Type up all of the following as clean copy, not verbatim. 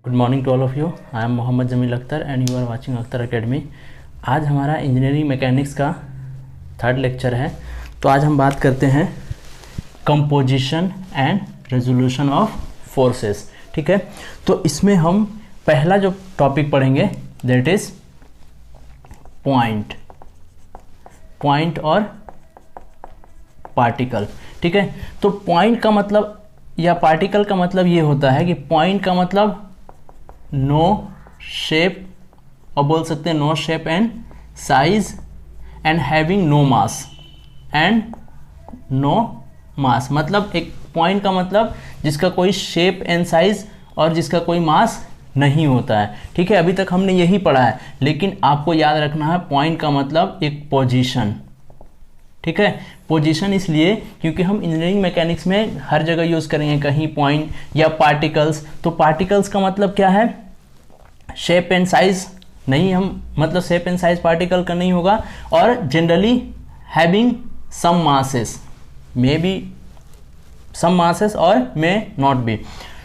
Good morning to all of you. I am Mohammad Jamil Akhtar and you are watching Akhtar academy. आज हमारा engineering mechanics का third lecture है। तो आज हम बात करते हैं composition and resolution of forces. ठीक है, तो इसमें हम पहला जो टॉपिक पढ़ेंगे दैट इज पॉइंट और पार्टिकल। ठीक है, तो पॉइंट का मतलब या पार्टिकल का मतलब ये होता है कि पॉइंट का मतलब नो शेप, और बोल सकते हैं no shape and size and having no mass and no mass. मतलब एक पॉइंट का मतलब जिसका कोई शेप एंड साइज और जिसका कोई मास नहीं होता है। ठीक है, अभी तक हमने यही पढ़ा है, लेकिन आपको याद रखना है पॉइंट का मतलब एक पोजीशन। ठीक है, पोजीशन इसलिए क्योंकि हम इंजीनियरिंग मैकेनिक्स में हर जगह यूज़ करेंगे, कहीं पॉइंट या पार्टिकल्स। तो पार्टिकल्स का मतलब क्या है, शेप एंड साइज नहीं, हम मतलब शेप एंड साइज पार्टिकल का नहीं होगा, और generally having some masses, may be some masses और मे नॉट बी।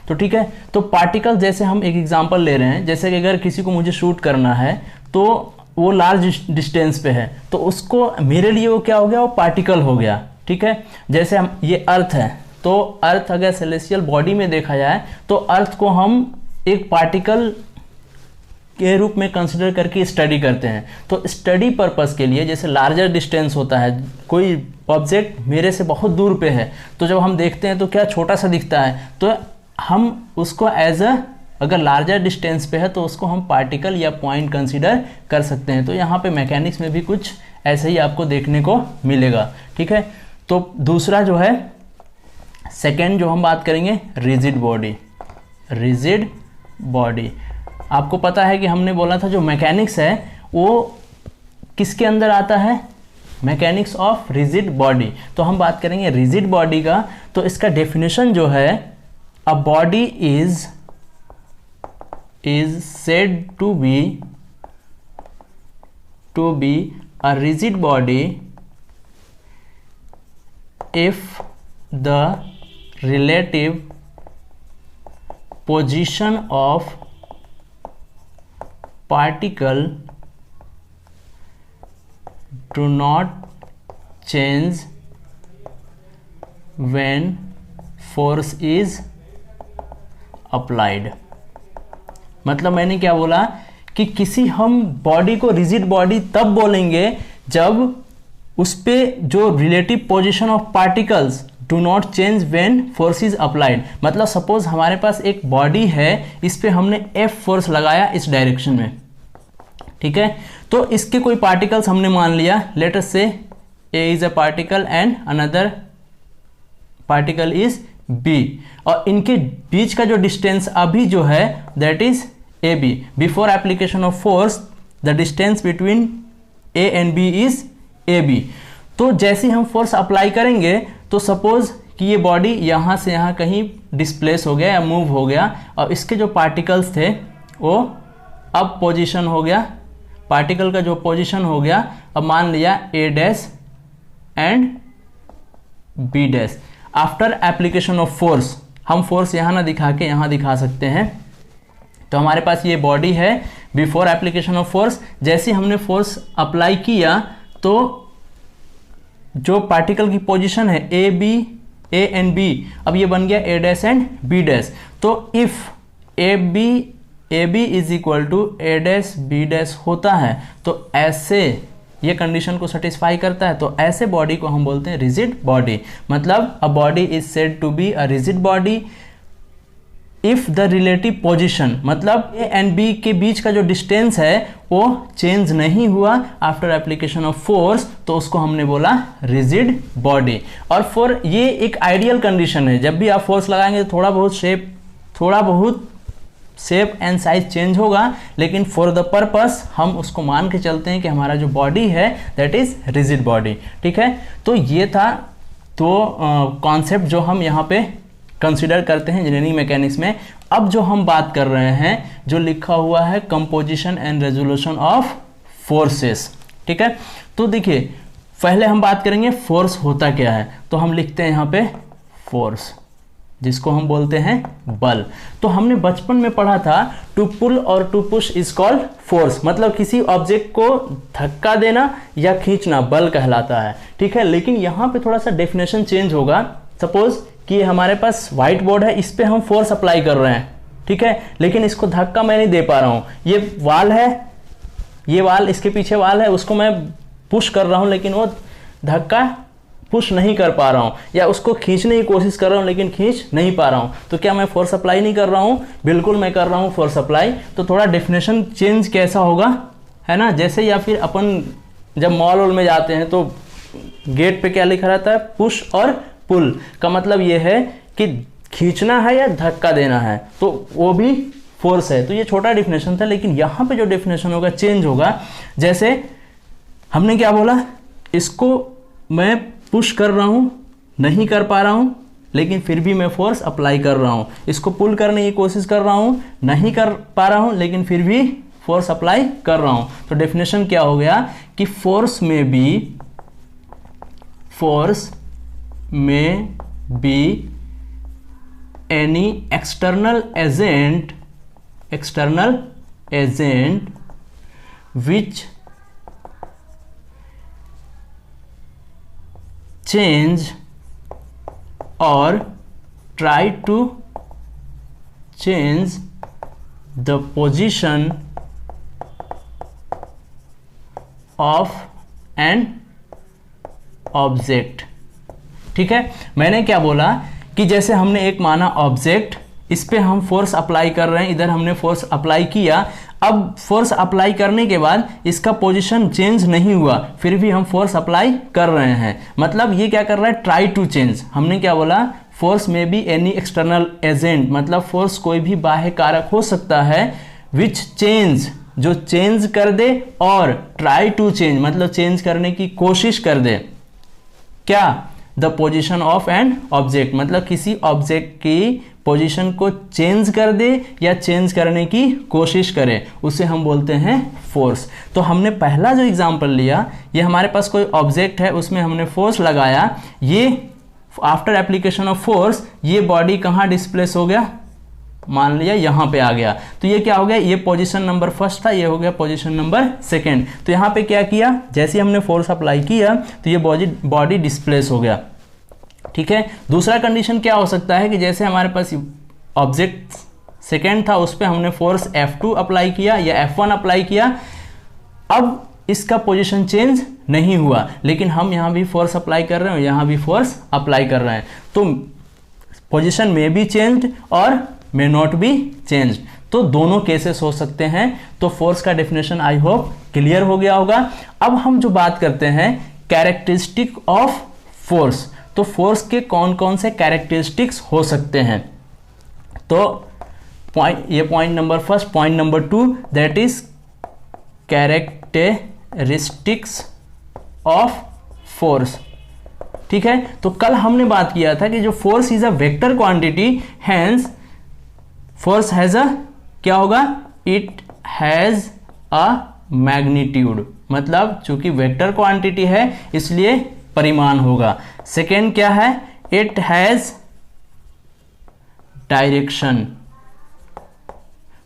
तो ठीक है, तो पार्टिकल जैसे हम एक एग्जांपल ले रहे हैं, जैसे कि अगर किसी को मुझे शूट करना है तो वो लार्ज डिस्टेंस पे है, तो उसको मेरे लिए वो क्या हो गया, वो पार्टिकल हो गया। ठीक है, जैसे हम ये अर्थ है, तो अर्थ अगर सेलेस्टियल बॉडी में देखा जाए तो अर्थ को हम एक पार्टिकल के रूप में कंसिडर करके स्टडी करते हैं। तो स्टडी पर्पस के लिए जैसे लार्जर डिस्टेंस होता है, कोई ऑब्जेक्ट मेरे से बहुत दूर पे है, तो जब हम देखते हैं तो क्या छोटा सा दिखता है, तो हम उसको एज अगर लार्जर डिस्टेंस पे है तो उसको हम पार्टिकल या पॉइंट कंसीडर कर सकते हैं। तो यहाँ पे मैकेनिक्स में भी कुछ ऐसे ही आपको देखने को मिलेगा। ठीक है, तो दूसरा जो है सेकेंड जो हम बात करेंगे रिजिड बॉडी। रिजिड बॉडी, आपको पता है कि हमने बोला था जो मैकेनिक्स है वो किसके अंदर आता है, मैकेनिक्स ऑफ रिजिड बॉडी। तो हम बात करेंगे रिजिड बॉडी का। तो इसका डेफिनेशन जो है, अ body is said to be a rigid body if the relative position of particle do not change when force is applied। मतलब मैंने क्या बोला कि किसी हम बॉडी को रिजिड बॉडी तब बोलेंगे जब उस पे जो relative position of particles do not change when force is applied. मतलब सपोज हमारे पास एक बॉडी है, इस पे हमने एफ फोर्स लगाया इस डायरेक्शन में। ठीक है, तो इसके कोई पार्टिकल्स हमने मान लिया, let us say A is a particle and another particle is B, और इनके बीच का जो डिस्टेंस अभी जो है that is A B. Before application of force the distance between A and B is A B. तो जैसे ही हम फोर्स अप्लाई करेंगे तो सपोज कि ये बॉडी यहाँ से यहाँ कहीं डिस्प्लेस हो गया या मूव हो गया, और इसके जो पार्टिकल्स थे वो अब पोजीशन हो गया, पार्टिकल का जो पोजीशन हो गया, अब मान लिया A dash and B dash. After application of force, हम फोर्स यहाँ ना दिखा के यहाँ दिखा सकते हैं। तो हमारे पास ये बॉडी है बिफोर एप्लीकेशन ऑफ फोर्स। जैसे हमने फोर्स अप्लाई किया तो जो पार्टिकल की पोजीशन है A B, A and B, अब ये बन गया A dash and B dash. तो if A B is equal to A dash B dash होता है, तो ऐसे ये कंडीशन को सेटिस्फाई करता है, तो ऐसे बॉडी को हम बोलते हैं रिजिड बॉडी। मतलब a body is said to be a rigid body if the relative position, मतलब ए एंड बी के बीच का जो डिस्टेंस है वो चेंज नहीं हुआ आफ्टर एप्लीकेशन ऑफ फोर्स, तो उसको हमने बोला रिजिड बॉडी। और फॉर ये एक आइडियल कंडीशन है, जब भी आप फोर्स लगाएंगे तो थोड़ा बहुत शेप एंड साइज चेंज होगा, लेकिन फॉर द पर्पस हम उसको मान के चलते हैं कि हमारा जो बॉडी है दैट इज रिजिड बॉडी। ठीक है, तो ये था तो कॉन्सेप्ट जो हम यहाँ पे कंसिडर करते हैं इंजीनियरिंग मैकेनिक्स में। अब जो हम बात कर रहे हैं, जो लिखा हुआ है composition and resolution of forces. ठीक है, तो देखिए पहले हम बात करेंगे फोर्स होता क्या है। तो हम लिखते हैं यहाँ पे फोर्स। जिसको हम बोलते हैं बल। तो हमने बचपन में पढ़ा था टू पुल और to push is called force, मतलब किसी ऑब्जेक्ट को धक्का देना या खींचना बल कहलाता है, ठीक है। लेकिन यहाँ पे थोड़ा सा डेफिनेशन चेंज होगा। सपोज कि हमारे पास व्हाइट बोर्ड है, इस पे हम फोर्स अप्लाई कर रहे हैं, ठीक है, लेकिन इसको धक्का मैं नहीं दे पा रहा हूँ। ये वाल है, ये वाल, इसके पीछे वाल है, उसको मैं पुश कर रहा हूँ लेकिन वो धक्का पुश नहीं कर पा रहा हूँ, या उसको खींचने की कोशिश कर रहा हूँ लेकिन खींच नहीं पा रहा हूँ। तो क्या मैं फोर्स अप्लाई नहीं कर रहा हूँ? बिल्कुल मैं कर रहा हूँ फोर्स अप्लाई। तो थोड़ा डेफिनेशन चेंज कैसा होगा, है ना। जैसे या फिर अपन जब मॉल वॉल में जाते हैं तो गेट पे क्या लिखा रहता है? पुश और पुल का मतलब ये है कि खींचना है या धक्का देना है, तो वो भी फोर्स है। तो ये छोटा डेफिनेशन था, लेकिन यहाँ पे जो डेफिनेशन होगा चेंज होगा। जैसे हमने क्या बोला, इसको मैं पुश कर रहा हूँ, नहीं कर पा रहा हूँ, लेकिन फिर भी मैं फोर्स अप्लाई कर रहा हूँ। इसको पुल करने की कोशिश कर रहा हूँ, नहीं कर पा रहा हूँ, लेकिन फिर भी फोर्स अप्लाई कर रहा हूँ। तो डेफिनेशन क्या हो गया कि फोर्स में be any external agent which change or try to change the position of an object। ठीक है, मैंने क्या बोला कि जैसे हमने एक माना ऑब्जेक्ट, इस पे हम फोर्स अप्लाई कर रहे हैं, इधर हमने फोर्स अप्लाई किया। अब फोर्स अप्लाई करने के बाद इसका पोजीशन चेंज नहीं हुआ, फिर भी हम फोर्स अप्लाई कर रहे हैं, मतलब ये क्या कर रहा है? Try to change. हमने क्या बोला? फोर्स में बी एनी एक्सटर्नल एजेंट, मतलब फोर्स कोई भी बाह्य कारक हो सकता है, विच चेंज, जो चेंज कर दे, और ट्राई टू चेंज मतलब चेंज करने की कोशिश कर दे। क्या? The position of an object, मतलब किसी ऑब्जेक्ट की पोजीशन को चेंज कर दे या चेंज करने की कोशिश करे, उसे हम बोलते हैं फोर्स। तो हमने पहला जो एग्जांपल लिया, ये हमारे पास कोई ऑब्जेक्ट है, उसमें हमने फोर्स लगाया, ये आफ्टर एप्लीकेशन ऑफ फोर्स ये बॉडी कहाँ डिस्प्लेस हो गया? मान लिया यहाँ पे आ गया। तो ये क्या हो गया? ये पोजीशन नंबर फर्स्ट था, ये हो गया पोजीशन नंबर सेकेंड। तो यहाँ पे क्या किया? जैसे ही हमने फोर्स अप्लाई किया तो ये बॉडी डिस्प्लेस हो गया, ठीक है। दूसरा कंडीशन क्या हो सकता है कि जैसे हमारे पास ऑब्जेक्ट सेकेंड था, उस पर हमने फोर्स F2 अप्लाई किया या F1 अप्लाई किया, अब इसका पोजीशन चेंज नहीं हुआ, लेकिन हम यहाँ भी फोर्स अप्लाई कर रहे हैं, यहाँ भी फोर्स अप्लाई कर रहे हैं, तो पोजीशन में बी चेंज्ड और मे नॉट बी चेंज्ड। तो दोनों केसेस हो सकते हैं। तो फोर्स का डेफिनेशन आई होप क्लियर हो गया होगा। अब हम जो बात करते हैं कैरेक्टरिस्टिक ऑफ फोर्स, तो फोर्स के कौन कौन से कैरेक्टरिस्टिक्स हो सकते हैं। तो point number first, point number 2, that is characteristics of force. ठीक है, तो कल हमने बात किया था कि जो force is a vector quantity, hence force has a क्या होगा? इट हैज अ मैग्नीट्यूड, मतलब चूंकि वेक्टर क्वांटिटी है इसलिए परिमाण होगा। सेकेंड क्या है? It has direction.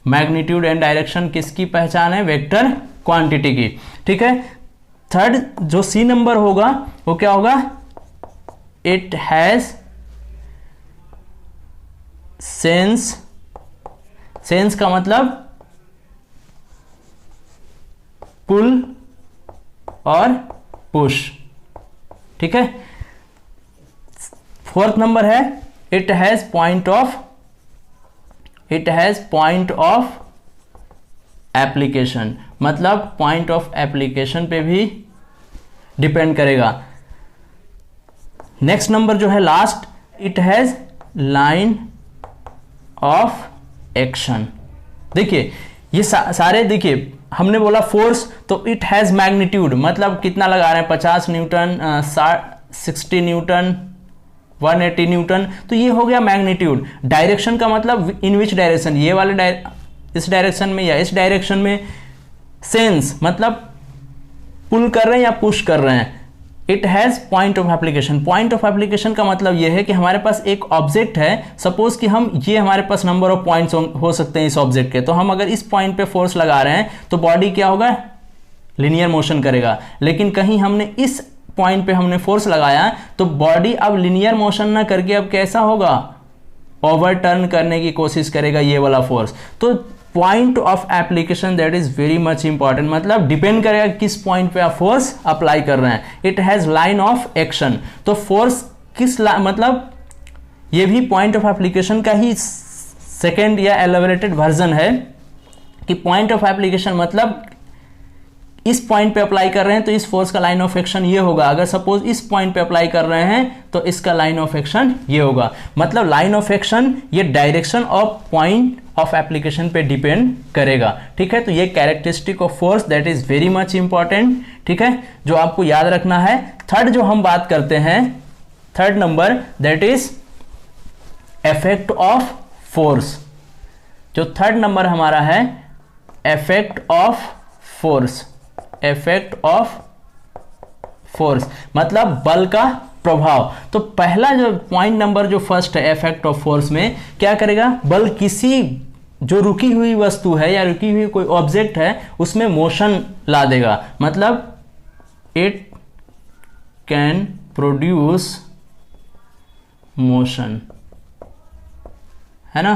Magnitude and direction किसकी पहचान है? वेक्टर क्वांटिटी की। ठीक है। थर्ड जो सी नंबर होगा वो क्या होगा? It has sense. सेंस का मतलब पुल और पुश। ठीक है। फोर्थ नंबर है it has point of application, मतलब पॉइंट ऑफ एप्लीकेशन पे भी डिपेंड करेगा। नेक्स्ट नंबर जो है last, it has line of action. देखिए ये सारे, देखिए हमने बोला फोर्स, तो इट हैज मैग्नीट्यूड, मतलब कितना लगा रहे हैं? 50 न्यूटन, 60 न्यूटन, 180 न्यूटन, तो ये हो गया मैग्नीट्यूड। डायरेक्शन का मतलब इन विच डायरेक्शन, ये वाले इस डायरेक्शन में या इस डायरेक्शन में। सेंस मतलब पुल कर रहे हैं या पुश कर रहे हैं, it has point of application. Point of application का मतलब यह है कि हमारे पास एक ऑब्जेक्ट है, सपोज कि हम ये हमारे पास नंबर ऑफ पॉइंट्स हो सकते हैं इस ऑब्जेक्ट के, तो हम अगर इस पॉइंट पे फोर्स लगा रहे हैं तो बॉडी क्या होगा, लीनियर मोशन करेगा। लेकिन कहीं हमने इस पॉइंट पे हमने फोर्स लगाया तो बॉडी अब लीनियर मोशन ना करके अब कैसा होगा, ओवरटर्न करने की कोशिश करेगा ये वाला फोर्स। तो point of application that is very much important, मतलब डिपेंड करेगा किस पॉइंट पे आप फोर्स अप्लाई कर रहे हैं। It has line of action, तो फोर्स किस मतलब ये भी पॉइंट ऑफ एप्लीकेशन का ही सेकेंड या एलिबरेटेड वर्जन है कि पॉइंट ऑफ एप्लीकेशन मतलब इस पॉइंट पे अप्लाई कर रहे हैं तो इस फोर्स का लाइन ऑफ एक्शन ये होगा, अगर सपोज इस पॉइंट पे अप्लाई कर रहे हैं तो इसका लाइन ऑफ एक्शन ये होगा। मतलब लाइन ऑफ एक्शन ये direction of point of application पे डिपेंड करेगा। ठीक है, तो ये characteristic of force that is very much important. ठीक है, जो आपको याद रखना है। थर्ड जो हम बात करते हैं, third number that is effect of force. जो थर्ड नंबर हमारा है effect of force, effect of force मतलब बल का प्रभाव। तो पहला जो पॉइंट नंबर जो फर्स्ट है इफेक्ट ऑफ फोर्स में क्या करेगा, बल किसी जो रुकी हुई वस्तु है या रुकी हुई कोई ऑब्जेक्ट है उसमें मोशन ला देगा। मतलब इट कैन प्रोड्यूस मोशन, है ना।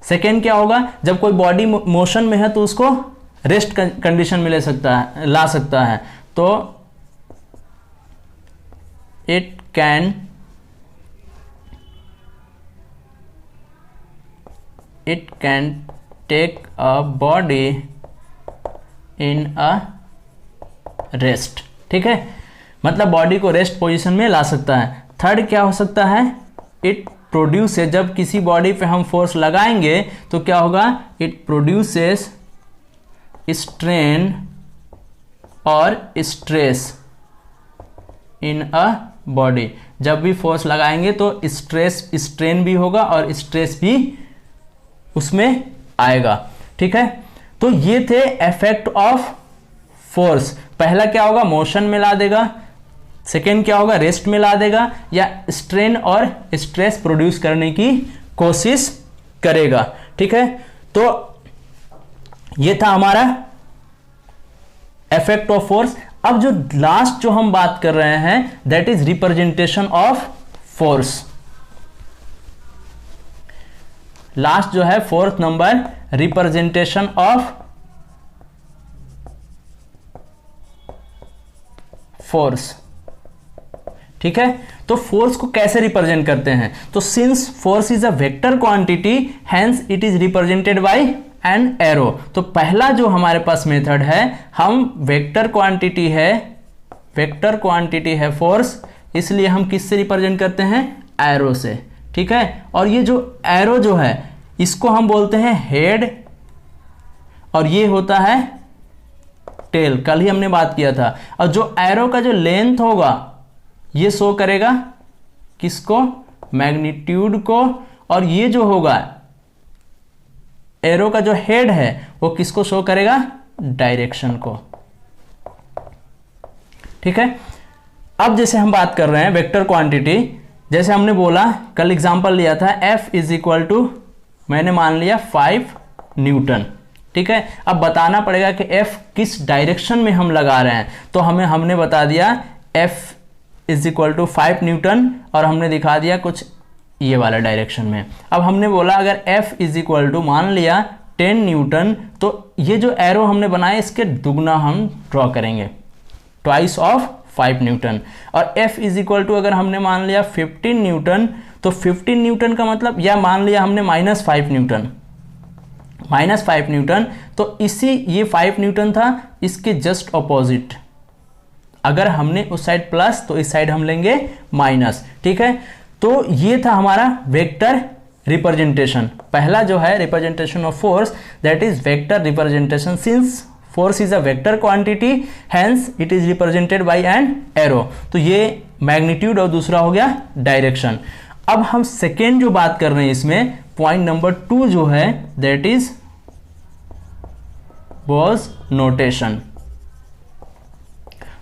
सेकेंड क्या होगा, जब कोई बॉडी मोशन में है तो उसको रेस्ट कंडीशन में ला सकता है। तो it can take a body in a rest. ठीक है, मतलब बॉडी को रेस्ट पोजीशन में ला सकता है। थर्ड क्या हो सकता है, इट प्रोड्यूस है, जब किसी बॉडी पे हम फोर्स लगाएंगे तो क्या होगा, इट प्रोड्यूसेस स्ट्रेन और स्ट्रेस इन अ बॉडी। जब भी फोर्स लगाएंगे तो स्ट्रेन भी होगा और स्ट्रेस भी उसमें आएगा। ठीक है, तो ये थे इफेक्ट ऑफ फोर्स। पहला क्या होगा, मोशन में ला देगा। सेकेंड क्या होगा, रेस्ट में ला देगा या स्ट्रेन और स्ट्रेस प्रोड्यूस करने की कोशिश करेगा। ठीक है, तो ये था हमारा इफेक्ट ऑफ फोर्स। अब जो लास्ट जो हम बात कर रहे हैं that is representation of force. Last जो है fourth number, representation of force. ठीक है, तो फोर्स को कैसे रिप्रेजेंट करते हैं, तो since force is a vector quantity hence it is represented by an arrow. तो पहला जो हमारे पास मेथड है, हम वेक्टर क्वांटिटी है फोर्स, इसलिए हम किससे रिप्रेजेंट करते हैं, एरो से। ठीक है, और ये जो एरो जो है इसको हम बोलते हैं हेड और ये होता है टेल। कल ही हमने बात किया था। और जो एरो का जो लेंथ होगा ये शो करेगा किसको, मैग्नीट्यूड को, और ये जो होगा एरो का जो हेड है वो किसको शो करेगा, डायरेक्शन को। ठीक है, अब जैसे हम बात कर रहे हैं वेक्टर क्वांटिटी, जैसे हमने बोला कल एग्जांपल लिया था F इज इक्वल टू, मैंने मान लिया 5 न्यूटन। ठीक है, अब बताना पड़ेगा कि F किस डायरेक्शन में हम लगा रहे हैं। तो हमने बता दिया F is equal to 5 newton और हमने दिखा दिया कुछ ये वाला डायरेक्शन में। अब हमने बोला अगर F इज इक्वल टू मान लिया 10 न्यूटन, तो ये जो एरो हमने बनाया इसके दुगना हम ड्रॉ करेंगे, ट्वाइस ऑफ 5 न्यूटन। और F इज इक्वल टू अगर हमने मान लिया 15 न्यूटन, तो 15 न्यूटन का मतलब, या मान लिया हमने -5 न्यूटन, तो इसी ये 5 न्यूटन था, इसके जस्ट ऑपोजिट अगर हमने उस साइड प्लस तो इस साइड हम लेंगे माइनस। ठीक है, तो ये था हमारा वेक्टर रिप्रेजेंटेशन। पहला जो है representation of force that is vector representation. Since force is a vector quantity hence it is represented by an arrow. तो ये मैग्नीट्यूड और दूसरा हो गया डायरेक्शन। अब हम सेकेंड जो बात कर रहे हैं इसमें पॉइंट नंबर 2 जो है दैट इज गॉस नोटेशन।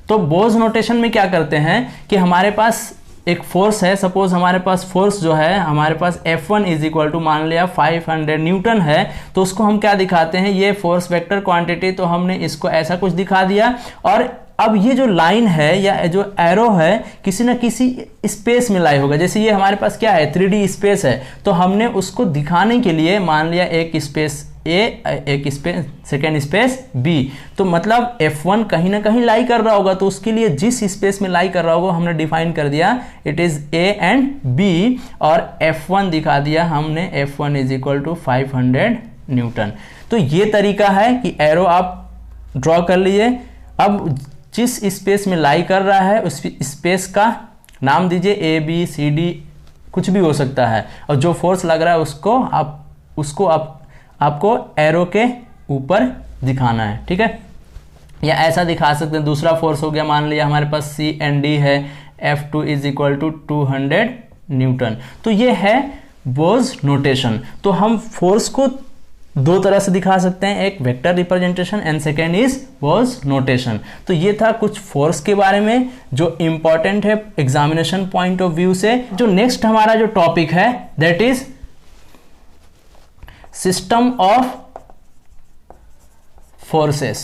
तो बोज नोटेशन में क्या करते हैं कि हमारे पास एक फोर्स है, सपोज हमारे पास फोर्स जो है हमारे पास F1 इज इक्वल टू मान लिया 500 न्यूटन है, तो उसको हम क्या दिखाते हैं, ये फोर्स वेक्टर क्वांटिटी, तो हमने इसको ऐसा कुछ दिखा दिया। और अब ये जो लाइन है या जो एरो है किसी ना किसी स्पेस में लाई होगा, जैसे ये हमारे पास क्या है 3D स्पेस है, तो हमने उसको दिखाने के लिए मान लिया एक स्पेस ए, एक स्पेस सेकेंड स्पेस बी, तो मतलब F1 कहीं ना कहीं लाई कर रहा होगा, तो उसके लिए जिस स्पेस में लाई कर रहा होगा हमने डिफाइन कर दिया it is A and B, और F1 दिखा दिया हमने F1 is equal to 500 Newton. तो ये तरीका है कि एरो आप ड्रॉ कर लिए। अब जिस स्पेस में लाई कर रहा है उस स्पेस का नाम दीजिए, ए बी सी डी कुछ भी हो सकता है, और जो फोर्स लग रहा है उसको आपको एरो के ऊपर दिखाना है, ठीक है। या ऐसा दिखा सकते हैं, दूसरा फोर्स हो गया, मान लिया हमारे पास सी एंड डी है, F2 is equal to 200 Newton. तो ये है बोज नोटेशन। तो हम फोर्स को दो तरह से दिखा सकते हैं, एक vector representation and second is Bhoj notation. तो ये था कुछ फोर्स के बारे में जो इंपॉर्टेंट है एग्जामिनेशन पॉइंट ऑफ व्यू से। जो नेक्स्ट हमारा जो टॉपिक है that is system of forces.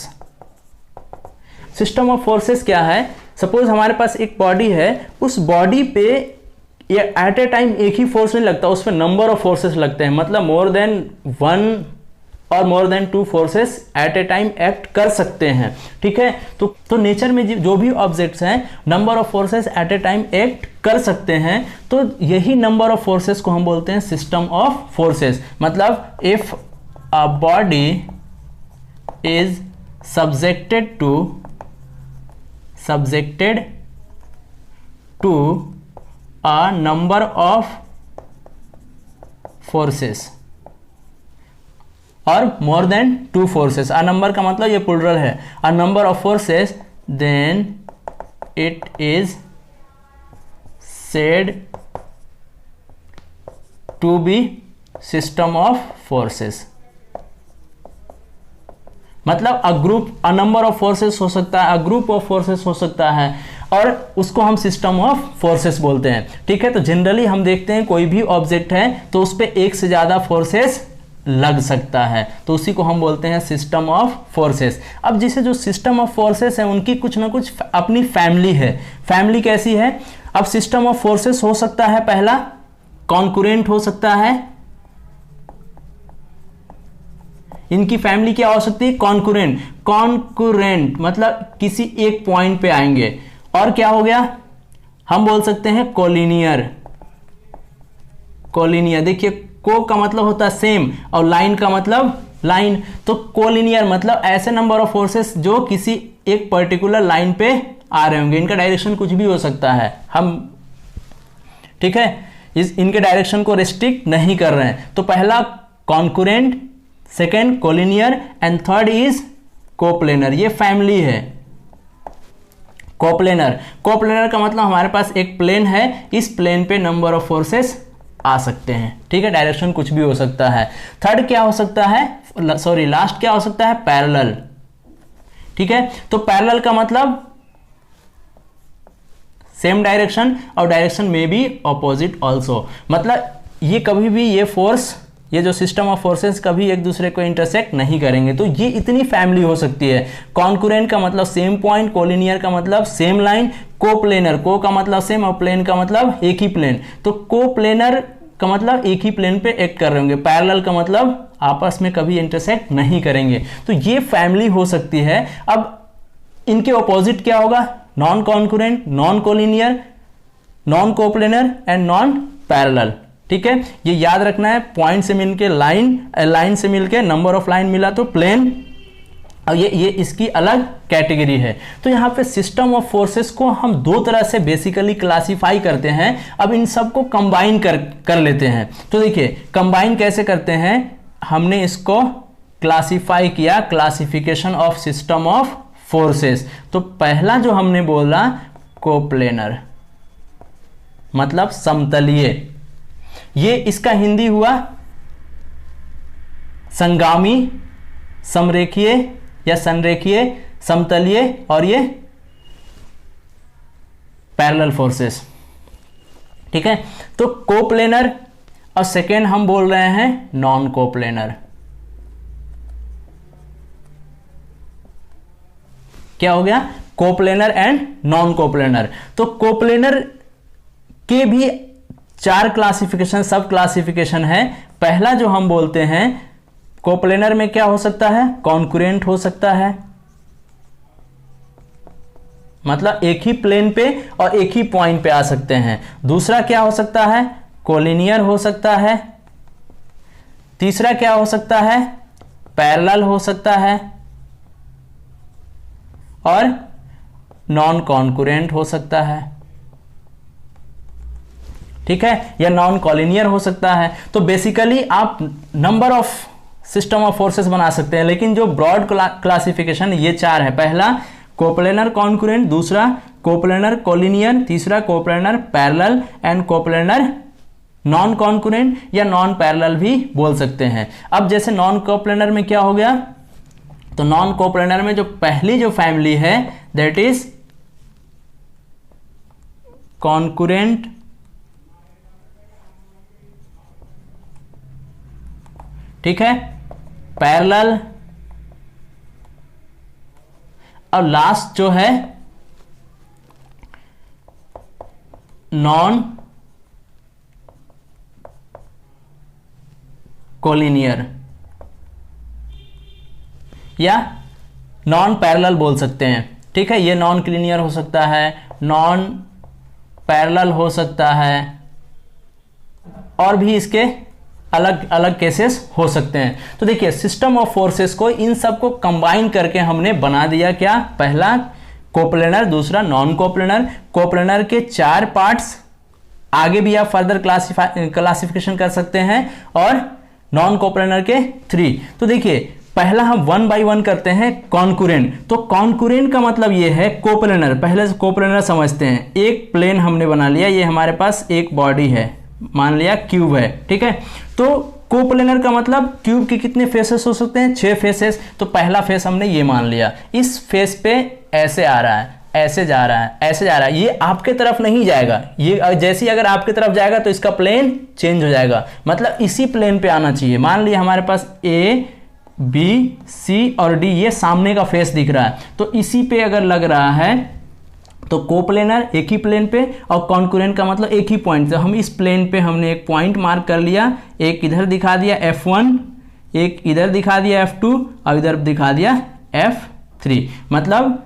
System of forces क्या है, सपोज हमारे पास एक बॉडी है, उस बॉडी पे ये एट ए टाइम एक ही फोर्स नहीं लगता, उस पर नंबर ऑफ फोर्सेस लगते हैं, मतलब मोर देन वन और more than two forces eight ए टाइम एक्ट कर सकते हैं, ठीक है। तो नेचर में जो भी ऑब्जेक्ट्स हैं number of forces eight A time act कर सकते हैं, तो यही नंबर ऑफ फोर्सेस को हम बोलते हैं सिस्टम ऑफ फोर्सेस। मतलब if a body is subjected to a number of forces or more than two forces, a number का मतलब ये प्लूरल है, a number of forces, then it is said to be system of forces। मतलब a number of forces हो सकता है, a group of forces हो सकता है, और उसको हम सिस्टम ऑफ फोर्सेस बोलते हैं, ठीक है। तो जनरली हम देखते हैं कोई भी ऑब्जेक्ट है तो उस पर एक से ज़्यादा फोर्सेस लग सकता है, तो उसी को हम बोलते हैं सिस्टम ऑफ फोर्सेस। अब जैसे जो सिस्टम ऑफ फोर्सेस है उनकी कुछ ना कुछ अपनी फैमिली है। फैमिली कैसी है, अब सिस्टम ऑफ फोर्सेस हो सकता है, पहला कॉन्कुरेंट हो सकता है, इनकी फैमिली क्या हो सकती है, कॉन्कुरेंट मतलब किसी एक पॉइंट पे आएंगे। और क्या हो गया, हम बोल सकते हैं कोलिनियर। देखिए को का मतलब होता है सेम और लाइन का मतलब लाइन, तो कोलिनियर मतलब ऐसे नंबर ऑफ फोर्सेस जो किसी एक पर्टिकुलर लाइन पे आ रहे होंगे, इनका डायरेक्शन कुछ भी हो सकता है, हम ठीक है इनके डायरेक्शन को रिस्ट्रिक्ट नहीं कर रहे हैं। तो पहला concurrent, second collinear and third is coplanar. ये फैमिली है कोप्लेनर का मतलब हमारे पास एक प्लेन है, इस प्लेन पे नंबर ऑफ फोर्सेस आ सकते हैं, ठीक है, डायरेक्शन कुछ भी हो सकता है। थर्ड क्या हो सकता है, लास्ट क्या हो सकता है, पैरेलल, ठीक है। तो पैरेलल का मतलब सेम डायरेक्शन और डायरेक्शन में भी ऑपोजिट ऑल्सो, मतलब ये कभी भी ये फोर्स, ये जो सिस्टम ऑफ फोर्सेस कभी एक दूसरे को इंटरसेक्ट नहीं करेंगे। तो ये इतनी फैमिली हो सकती है। कॉन्कुरेंट का मतलब सेम पॉइंट, कोलिनियर का मतलब सेम लाइन, कोप्लेनर को का मतलब सेम और प्लेन का मतलब एक ही प्लेन, तो कोप्लेनर का मतलब एक ही प्लेन पे एक्ट कर रहे होंगे, पैरेलल का मतलब आपस में कभी इंटरसेक्ट नहीं करेंगे। तो ये फैमिली हो सकती है। अब इनके ऑपोजिट क्या होगा, non concurrent, non collinear, non coplanar and non parallel, ठीक है। ये याद रखना है, पॉइंट से मिलके लाइन से मिलके नंबर ऑफ लाइन मिला तो प्लेन, और ये इसकी अलग कैटेगरी है। तो यहाँ पे सिस्टम ऑफ फोर्सेस को हम दो तरह से बेसिकली क्लासिफाई करते हैं। अब इन सबको कंबाइन कर लेते हैं। तो देखिए कंबाइन कैसे करते हैं, हमने इसको क्लासिफाई किया, classification of system of forces. तो पहला जो हमने बोला कोप्लेनर मतलब समतलीय, ये इसका हिंदी हुआ संगामी, समरेखीय या संरेखीय, समतलीय और ये पैरेलल फोर्सेस। ठीक है, तो कोप्लेनर और सेकेंड हम बोल रहे हैं नॉन कोप्लेनर। क्या हो गया? Coplanar and non coplanar. तो कोप्लेनर के भी 4 क्लासिफिकेशन, सब क्लासिफिकेशन है। पहला जो हम बोलते हैं कोप्लेनर में क्या हो सकता है? कॉन्करेंट हो सकता है, मतलब एक ही प्लेन पे और एक ही पॉइंट पे आ सकते हैं। दूसरा क्या हो सकता है? कोलिनियर हो सकता है। तीसरा क्या हो सकता है? पैरेलल हो सकता है और नॉन कॉन्करेंट हो सकता है। ठीक है, या नॉन कॉलिनियर हो सकता है। तो बेसिकली आप number of system of forces बना सकते हैं, लेकिन जो ब्रॉड क्लासिफिकेशन ये 4 है। पहला कोप्लेनर कॉन्करेंट, दूसरा कोप्लेनर कोलिनियर, तीसरा coplanar parallel and coplanar non concurrent या नॉन पैरेलल भी बोल सकते हैं। अब जैसे नॉन कोप्लेनर में क्या हो गया? तो नॉन कोप्लेनर में जो पहली जो फैमिली है दैट इज कॉन्करेंट ठीक है, पैरेलल और लास्ट जो है नॉन कोलिनियर या नॉन पैरेलल बोल सकते हैं। ठीक है, ये नॉन कोलिनियर हो सकता है, नॉन पैरेलल हो सकता है, और भी इसके अलग अलग केसेस हो सकते हैं। तो देखिए सिस्टम ऑफ फोर्सेस को इन सब को कंबाइन करके हमने बना दिया क्या? पहला कोप्लेनर, दूसरा नॉन कोप्लेनर। कोप्लेनर के 4 पार्ट्स, आगे भी आप फर्दर क्लासिफिकेशन कर सकते हैं, और नॉन कोप्लेनर के 3। तो देखिए पहला हम 1 बाय 1 करते हैं। कॉन्करेंट, तो कॉन्करेंट का मतलब ये है कोप्लेनर। पहले से कोप्लेनर समझते हैं। एक प्लेन हमने बना लिया, ये हमारे पास एक बॉडी है, मान लिया क्यूब है। ठीक है, तो कोप्लेनर का मतलब क्यूब के कितने फेसेस हो सकते हैं? 6 फेसेस। तो पहला फेस हमने ये मान लिया, इस फेस पे ऐसे आ रहा है, ऐसे जा रहा है, ऐसे जा रहा है, ये आपके तरफ नहीं जाएगा। ये जैसे ही अगर आपके तरफ जाएगा तो इसका प्लेन चेंज हो जाएगा, मतलब इसी प्लेन पे आना चाहिए। मान लिया हमारे पास ए बी सी और डी, ये सामने का फेस दिख रहा है, तो इसी पे अगर लग रहा है तो कोप्लेनर एक ही प्लेन पे, और कॉन्करेंट का मतलब एक ही पॉइंट। तो हम इस प्लेन पे हमने एक पॉइंट मार्क कर लिया, एक इधर दिखा दिया F1, एक इधर दिखा दिया F2 और इधर दिखा दिया F3। मतलब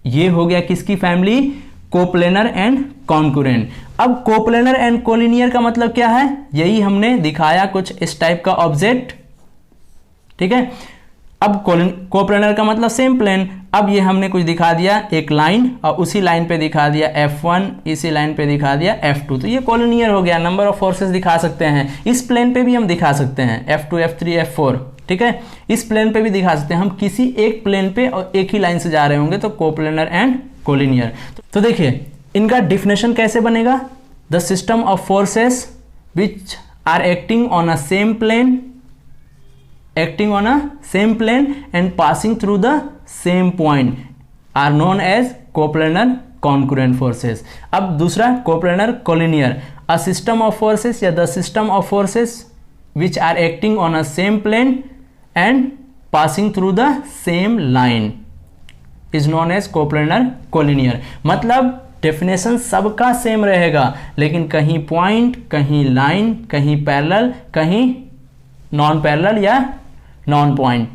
ये हो गया किसकी फैमिली? Coplanar and concurrent. अब कोप्लेनर एंड कोलिनियर का मतलब क्या है? यही हमने दिखाया कुछ इस टाइप का ऑब्जेक्ट। ठीक है, अब कोप्लेनर का मतलब सेम प्लेन। अब ये हमने कुछ दिखा दिया, एक लाइन, और उसी लाइन पे दिखा दिया F1, इसी लाइन पे दिखा दिया F2, तो ये कोलिनियर हो गया। नंबर ऑफ फोर्सेस दिखा सकते हैं, इस प्लेन पे भी हम दिखा सकते हैं F2, F3, F4। ठीक है, इस प्लेन पे भी दिखा सकते हैं। हम किसी एक प्लेन पे और एक ही लाइन से जा रहे होंगे तो कोप्लेनर एंड कोलिनियर। तो देखिए इनका डिफिनेशन कैसे बनेगा? The system of forces which are acting on a same plane, acting on a same plane and passing through the same point are known as coplanar concurrent forces. अब दूसरा coplanar collinear, a system of forces या the system of forces which are acting on a same plane and passing through the same line is known as coplanar collinear। मतलब definition सबका same रहेगा, लेकिन कहीं point, कहीं line, कहीं parallel, कहीं non parallel या नॉन पॉइंट।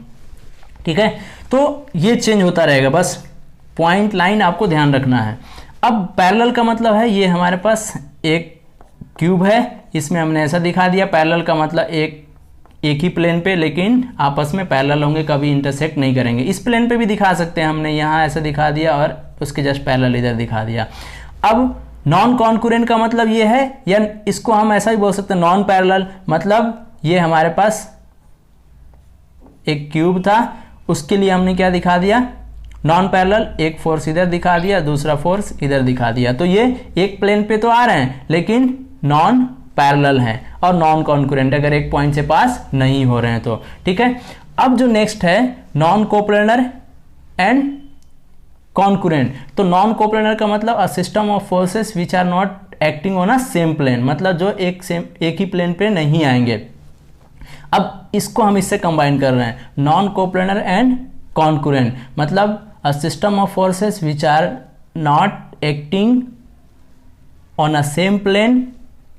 ठीक है, तो ये चेंज होता रहेगा, बस पॉइंट लाइन आपको ध्यान रखना है। अब पैरेलल का मतलब है ये हमारे पास एक क्यूब है, इसमें हमने ऐसा दिखा दिया। पैरेलल का मतलब एक ही प्लेन पे लेकिन आपस में पैरेलल होंगे, कभी इंटरसेक्ट नहीं करेंगे। इस प्लेन पे भी दिखा सकते हैं, हमने यहाँ ऐसा दिखा दिया और उसके जस्ट पैरेलल इधर दिखा दिया। अब नॉन कॉन्करेंट का मतलब ये है, या इसको हम ऐसा ही बोल सकते हैं नॉन पैरेलल, मतलब ये हमारे पास एक क्यूब था, उसके लिए हमने क्या दिखा दिया? नॉन पैरेलल, एक फोर्स इधर दिखा दिया, दूसरा फोर्स इधर दिखा दिया। तो ये एक प्लेन पे तो आ रहे हैं लेकिन नॉन पैरेलल हैं और नॉन कॉन्करेंट, अगर एक पॉइंट से पास नहीं हो रहे हैं तो। ठीक है, अब जो नेक्स्ट है नॉन कोप्लेनर एंड कॉन्कुरेंट। तो नॉन कोप्लेनर का मतलब a system of forces which are not acting on a same plane, मतलब जो एक ही प्लेन पे नहीं आएंगे। अब इसको हम इससे कंबाइन कर रहे हैं, नॉन कोप्लेनर एंड कॉन्कुरेंट, मतलब a system of forces which are not acting on a same plane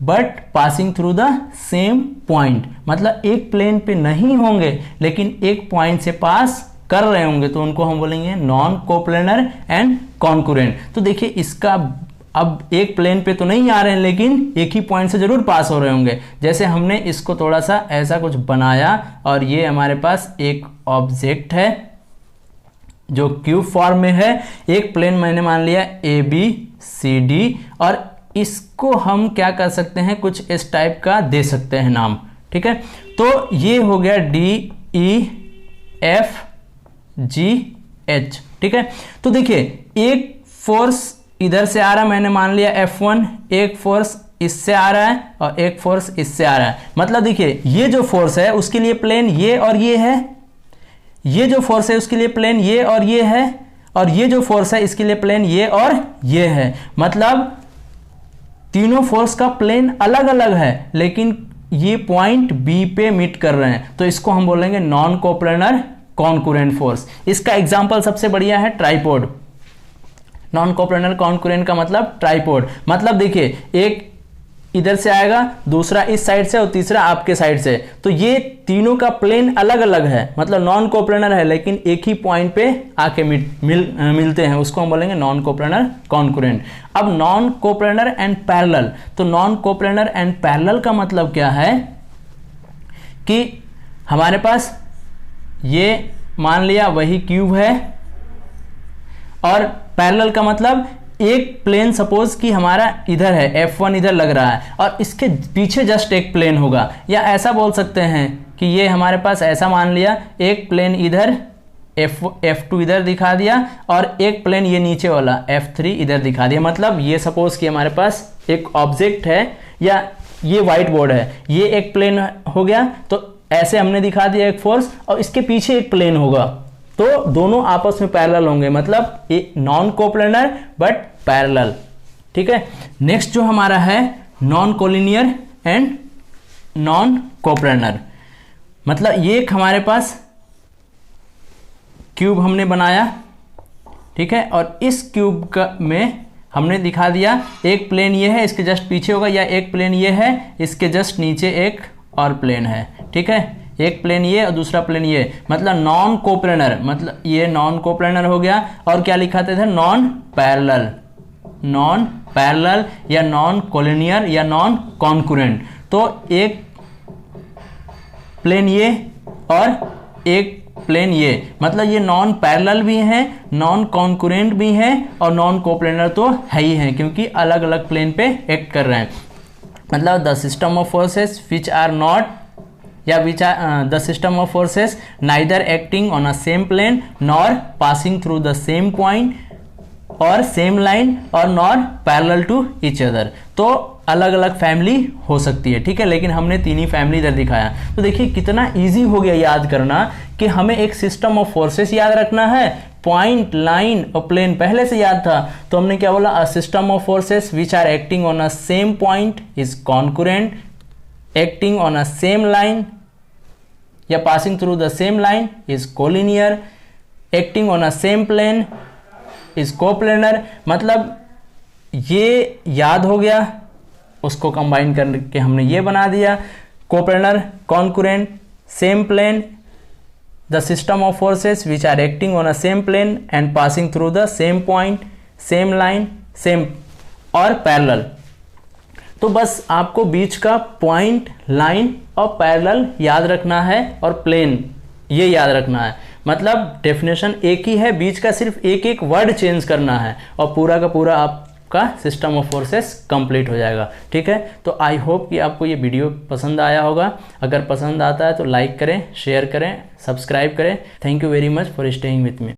but passing through the same point, मतलब एक प्लेन पे नहीं होंगे लेकिन एक पॉइंट से पास कर रहे होंगे, तो उनको हम बोलेंगे नॉन कोप्लेनर एंड कॉन्कुरेंट। तो देखिए इसका अब एक प्लेन पे तो नहीं आ रहे हैं लेकिन एक ही पॉइंट से जरूर पास हो रहे होंगे। जैसे हमने इसको थोड़ा सा ऐसा कुछ बनाया और ये हमारे पास एक ऑब्जेक्ट है जो क्यूब फॉर्म में है, एक प्लेन मैंने मान लिया ए बी सी डी, और इसको हम क्या कर सकते हैं, कुछ इस टाइप का दे सकते हैं नाम, ठीक है। तो ये हो गया D E F G H, ठीक है। तो देखिए एक फोर्स इधर से आ रहा है, मैंने मान लिया F1, एक फोर्स इससे आ रहा है और एक फोर्स इससे आ रहा है, मतलब देखिए ये जो फोर्स है उसके लिए प्लेन ये और ये है, ये जो फोर्स है उसके लिए प्लेन ये और ये है, और ये जो फोर्स है इसके लिए प्लेन ये और ये है, मतलब तीनों फोर्स का प्लेन अलग अलग है लेकिन ये पॉइंट बी पे मीट कर रहे हैं, तो इसको हम बोलेंगे नॉन कोप्लेनर कॉन्कुरेंट फोर्स। इसका एग्जांपल सबसे बढ़िया है ट्राइपॉड। नॉन कोप्लेनर कॉन्कुरेंट का मतलब ट्राइपॉड, मतलब देखिए एक इधर से आएगा, दूसरा इस साइड से और तीसरा आपके साइड से, तो ये तीनों का प्लेन अलग अलग है, मतलब नॉन कोप्लेनर है लेकिन एक ही पॉइंट पे आके मिलते हैं, उसको हम बोलेंगे नॉन कोप्लेनर कॉन्कुरेंट। अब नॉन कोप्लेनर एंड पैरेलल, तो नॉन कोप्लेनर एंड पैरेलल का मतलब क्या है कि हमारे पास ये मान लिया वही क्यूब है, और पैरेलल का मतलब एक प्लेन सपोज कि हमारा इधर है, F1 इधर लग रहा है और इसके पीछे जस्ट एक प्लेन होगा, या ऐसा बोल सकते हैं कि ये हमारे पास ऐसा मान लिया एक प्लेन इधर F2 इधर दिखा दिया और एक प्लेन ये नीचे वाला F3 इधर दिखा दिया, मतलब ये सपोज कि हमारे पास एक ऑब्जेक्ट है या ये व्हाइट बोर्ड है, ये एक प्लेन हो गया, तो ऐसे हमने दिखा दिया एक फोर्स और इसके पीछे एक प्लेन होगा, तो दोनों आपस में पैरेलल होंगे, मतलब ये नॉन कोप्लेनर बट पैरेलल, ठीक है। नेक्स्ट जो हमारा है non collinear and non coplanar, मतलब ये एक हमारे पास क्यूब हमने बनाया, ठीक है, और इस क्यूब का में हमने दिखा दिया एक प्लेन ये है, इसके जस्ट पीछे होगा, या एक प्लेन ये है, इसके जस्ट नीचे एक और प्लेन है, ठीक है, एक प्लेन ये और दूसरा प्लेन ये, मतलब नॉन कोप्लेनर, मतलब ये नॉन कोप्लेनर हो गया। और क्या लिखाते थे, नॉन पैरेलल, नॉन पैरेलल या नॉन कोलिनियर या नॉन कॉन्कुरेंट। तो एक प्लेन ये और एक प्लेन ये, मतलब ये नॉन पैरेलल भी हैं, नॉन कॉन्कुरेंट भी हैं और नॉन कोप्लेनर तो है ही हैं, क्योंकि अलग अलग प्लेन पे एक्ट कर रहे हैं। मतलब the system of forces which are not या which are the system of forces neither acting on a same plane nor passing through the same point और सेम लाइन और nor parallel to each other. तो अलग अलग family हो सकती है, ठीक है, लेकिन हमने तीन ही फैमिली इधर दिखाया। तो देखिए कितना इजी हो गया याद करना कि हमें एक सिस्टम ऑफ फोर्सेस याद रखना है, पॉइंट, लाइन और प्लेन पहले से याद था, तो हमने क्या बोला, a system of forces which are acting on a same point is concurrent, acting on a same line या passing through the same line is collinear, acting on a same plane is coplanar. मतलब ये याद हो गया, उसको combine करके हमने ये बना दिया, coplanar, concurrent, same plane, the system of forces which are acting on a same plane and passing through the same point, same line, same और पैरेलल। तो बस आपको बीच का पॉइंट, लाइन और पैरेलल याद रखना है और प्लेन ये याद रखना है। मतलब डेफिनेशन एक ही है, बीच का सिर्फ एक एक वर्ड चेंज करना है और पूरा का पूरा आपका सिस्टम ऑफ फोर्सेस कंप्लीट हो जाएगा, ठीक है। तो आई होप कि आपको ये वीडियो पसंद आया होगा। अगर पसंद आता है तो लाइक करें, शेयर करें, सब्सक्राइब करें। Thank you very much for staying with me.